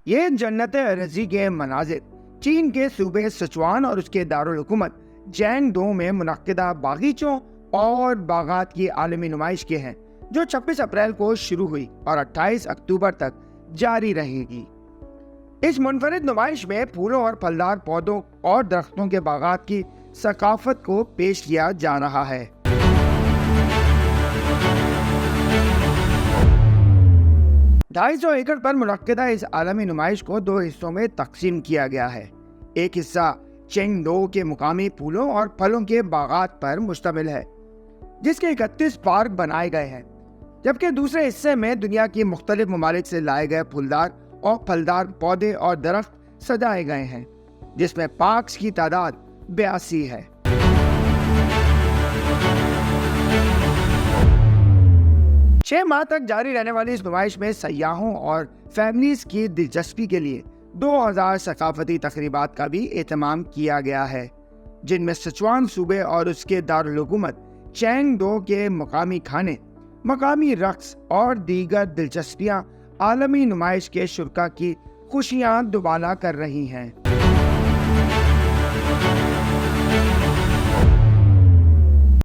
یہ جنت ارضی کے مناظر چین کے صوبے سچوان اور اس کے دارالحکومت جینگڈو میں منعقدہ باغیچوں اور باغات کی عالمی نمائش کے ہیں، جو 26 اپریل کو شروع ہوئی اور 28 اکتوبر تک جاری رہے گی۔ اس منفرد نمائش میں پھولوں اور پھلدار پودوں اور درختوں کے باغات کی ثقافت کو پیش کیا جا رہا ہے۔ 250 ایکڑ پر منعقدہ اس عالمی نمائش کو 2 حصوں میں تقسیم کیا گیا ہے۔ ایک حصہ چینگڈو کے مقامی پھولوں اور پھلوں کے باغات پر مشتمل ہے، جس کے 31 پارک بنائے گئے ہیں، جبکہ دوسرے حصے میں دنیا کی مختلف ممالک سے لائے گئے پھولدار اور پھلدار پودے اور درخت سجائے گئے ہیں، جس میں پارکس کی تعداد 82 ہے۔ چھ ماہ تک جاری رہنے والی اس نمائش میں سیاحوں اور فیملیز کی دلچسپی کے لیے 2000 ثقافتی تقریبات کا بھی اہتمام کیا گیا ہے، جن میں سچوان صوبے اور اس کے دارالحکومت چینگڈو کے مقامی کھانے، مقامی رقص اور دیگر دلچسپیاں عالمی نمائش کے شرکاء کی خوشیاں دوبالا کر رہی ہیں۔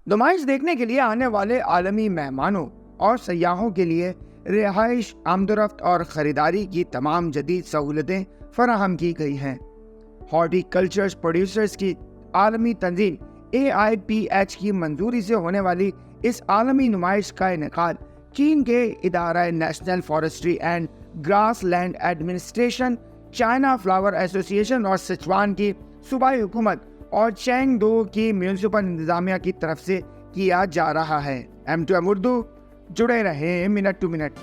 نمائش دیکھنے کے لیے آنے والے عالمی مہمانوں اور سیاحوں کے لیے رہائش، آمد و رفت اور خریداری کی تمام جدید سہولتیں فراہم کی گئی ہیں۔ ہارٹی کلچر پروڈیوسرز کی عالمی تنظیم AIPH کی منظوری سے ہونے والی اس عالمی نمائش کا انعقاد چین کے ادارہ national forestry and grassland administration, China flower association اور سچوان کی صوبائی حکومت اور چینگڈو کی میونسپل انتظامیہ کی طرف سے کیا جا رہا ہے۔ M2M اردو، جڑے رہیں منٹ ٹو منٹ۔